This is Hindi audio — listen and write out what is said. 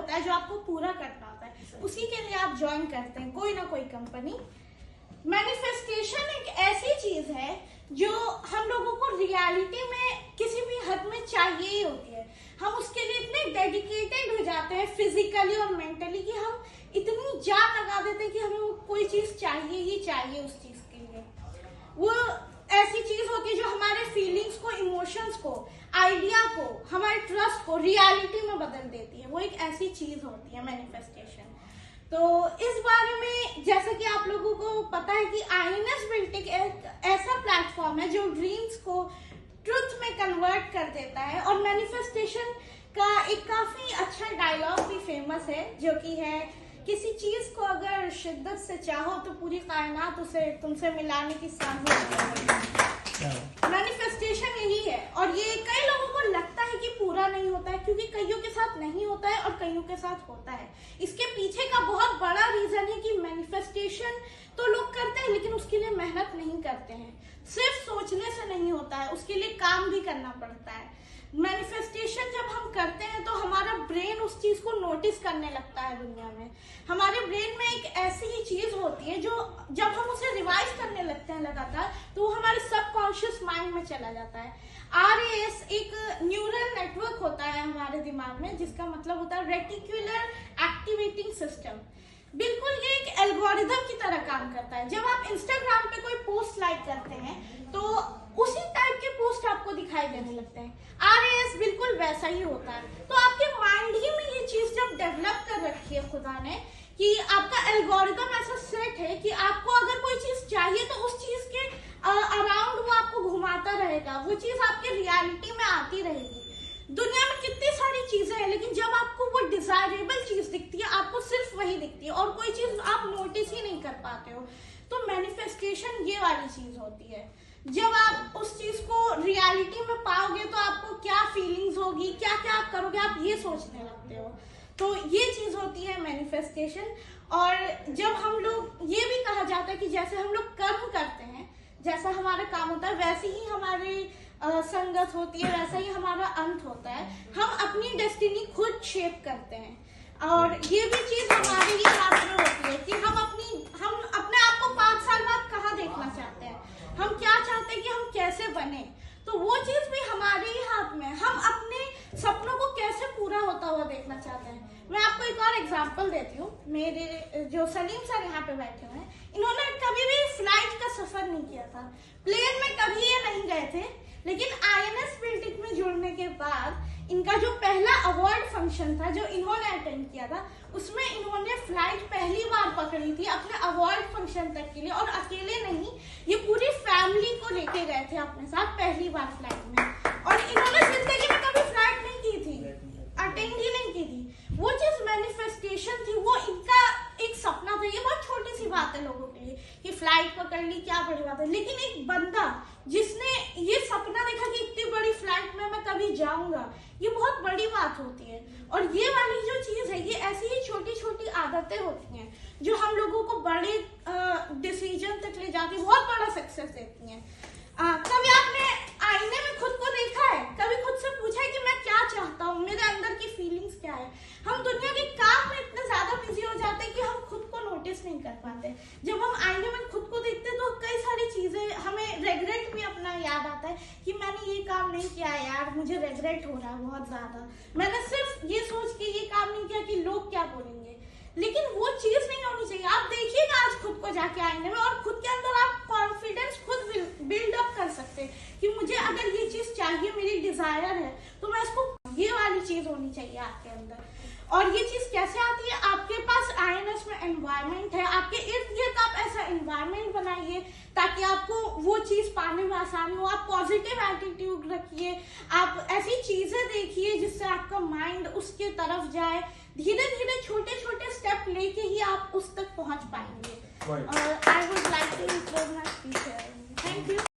होता है जो आपको पूरा करना होता है, उसी के लिए आप ज्वाइन करते हैं कोई ना कोई कंपनी। मैनिफेस्टेशन एक ऐसी चीज है जो हम लोगों को रियलिटी में किसी भी हद में चाहिए ही होती है। हम उसके लिए इतने डेडिकेटेड हो जाते हैं फिजिकली और मेंटली कि हम इतनी जान लगा देते हैं कि हमें वो कोई चीज चाहिए ही चाहिए उस चीज के लिए। वो ऐसी चीज होती है जो हमारे फीलिंग्स को, इमोशंस को, आइडिया को, हमारे ट्रस्ट को रियलिटी में बदल देती है। वो एक ऐसी चीज होती है मैनिफेस्टेशन। तो इस बारे में जैसा कि आप लोगों को पता है कि आईएनएस बिल्टिक एक ऐसा प्लेटफॉर्म है जो ड्रीम्स को ट्रुथ में कन्वर्ट कर देता है। और मैनिफेस्टेशन का एक काफी अच्छा डायलॉग भी फेमस है जो कि है, किसी चीज को अगर शिद्दत से चाहो तो पूरी कायनात उसे तुमसे मिलाने की साजिश करेगी। मैनिफेस्टेशन यही है। और ये कई लोगों को लगता है कि पूरा नहीं होता है, क्योंकि कईयों के साथ नहीं होता है और कईयों के साथ होता है। इसके पीछे का बहुत बड़ा रीजन है कि मैनिफेस्टेशन तो लोग करते हैं लेकिन उसके लिए मेहनत नहीं करते हैं। सिर्फ सोचने से नहीं होता है, उसके लिए काम भी करना पड़ता है। मैनिफेस्टेशन जब हम करते हैं तो हमारा ब्रेन उस चीज को नोटिस करने लगता है दुनिया में। हमारे ब्रेन में एक ऐसी ही चीज होती है जो जब हम उसे रिवाइज करने लगते हैं लगातार तो वो हमारे सबकॉन्शियस माइंड में चला जाता है। RAS एक न्यूरल नेटवर्क होता है हमारे दिमाग में, जिसका मतलब होता है रेटिकुलर एक्टिवेटिंग सिस्टम। बिल्कुल ये एक एल्गोरिथम की तरह काम करता है। जब आप इंस्टाग्राम पे कोई पोस्ट लाइक करते हैं तो उसी टाइप के पोस्ट आपको दिखाई देने लगते हैं। RAS बिल्कुल वैसा ही होता है। तो आपके माइंड ही में ये चीज जब डेवलप कर रखी है खुदा ने कि आपका एल्गोरिथम ऐसा सेट है कि आपको अगर कोई चीज चाहिए तो उस चीज के अराउंड वो आपको घुमाता रहेगा, वो चीज आपके रियलिटी में आती रहेगी। दुनिया में कितनी सारी चीजें हैं लेकिन जब आपको वो डिजायरेबल चीज दिखती है आपको सिर्फ वही दिखती है और कोई चीज आप नोटिस ही नहीं कर पाते हो। तो मैनिफेस्टेशन ये वाली चीज होती है। जब आप उस चीज को रियलिटी में पाओगे तो आपको क्या फीलिंग्स होगी, क्या क्या आप करोगे, आप ये सोचने लगते हो। तो ये चीज होती है मैनिफेस्टेशन। और जब हम लोग, ये भी कहा जाता है कि जैसे हम लोग कर्म करते हैं, जैसा हमारा काम होता है वैसे ही हमारी संगत होती है, वैसा ही हमारा अंत होता है। हम अपनी डेस्टिनी खुद शेप करते हैं और ये भी चीज हमारे ही हाथ में होती है कि हम अपने आप को 5 साल बाद कहाँ देखना चाहते हैं, हम क्या चाहते हैं कि हम कैसे बने। तो वो चीज भी हमारे ही हाथ में है। हम अपने सपनों को कैसे पूरा होता हुआ देखना चाहते हैं। मैं आपको एक और एग्जांपल देती हूँ। मेरे जो सलीम सर यहाँ पे बैठे हुए हैं, इन्होंने कभी भी फ्लाइट का सफर नहीं किया था, प्लेन में कभी ये नहीं गए थे। लेकिन आईएनएस बिल्टिक में जुड़ने के बाद इनका जो पहला अवार्ड फंक्शन था जो इन्होंने अटेंड किया था, उसमें इन्होंने फ्लाइट पहली बार पकड़ी थी अपने अवार्ड फंक्शन तक के लिए। और अकेले नहीं, ये पूरी फैमिली को लेके गए थे अपने साथ पहली बार फ्लाइट में। और इन्होंने जिंदगी में कभी फ्लाइट नहीं की थी, अटेंड ही नहीं की थी। वो चीज मैनिफेस्टेशन थी, वो इनका एक सपना था। ये बहुत छोटी सी बात है लोगों के लिए कि फ्लाइट पकड़ ली, क्या बड़ी बात है। लेकिन एक बंदा जिसने ये सपना देखा कि इतनी बड़ी फ्लाइट में मैं कभी जाऊंगा, ये बहुत बड़ी बात होती है। और ये वाली जो चीज है, ये ऐसी ही छोटी छोटी आदतें होती हैं जो हम लोगों को बड़े डिसीजन तक ले जाती, बहुत बड़ा सक्सेस देती हैं। कभी आपने आईने में खुद को देखा है? कभी खुद से पूछा है कि मैं क्या चाहता हूँ, मेरे अंदर की फीलिंग्स क्या है? हम दुनिया के काम में इतने ज्यादा बिजी हो जाते हैं कि हम खुद को नोटिस नहीं कर पाते। जब हम आईने में खुद को देखते हैं तो कई सारी चीजें हमें रेग्रेट भी अपना याद आता है कि मैंने ये काम नहीं किया यार, मुझे रेग्रेट हो रहा है बहुत ज्यादा, मैंने सिर्फ ये सोच के ये काम नहीं किया कि लोग क्या बोलेंगे। लेकिन वो चीज नहीं होनी चाहिए। आप देखिएगा आज खुद को जाके आईने में और खुद के अंदर आप कॉन्फिडेंस खुद बिल्ड अप कर सकते हैं कि मुझे अगर ये चीज चाहिए, मेरी डिजायर है, तो मैं इसको, ये वाली चीज होनी चाहिए आपके अंदर। और ये चीज कैसे आती है? आपके पास आईएनएस में एनवायरनमेंट है, आपके इर्द गिर्द आप ऐसा एनवायरनमेंट बनाइए ताकि आपको वो चीज पाने में आसानी हो। आप पॉजिटिव एटीट्यूड रखिए, आप ऐसी चीजें देखिए जिससे आपका माइंड उसके तरफ जाए। धीरे धीरे छोटे छोटे स्टेप लेके ही आप उस तक पहुंच पाएंगे। और I would like to close my speech. Thank you.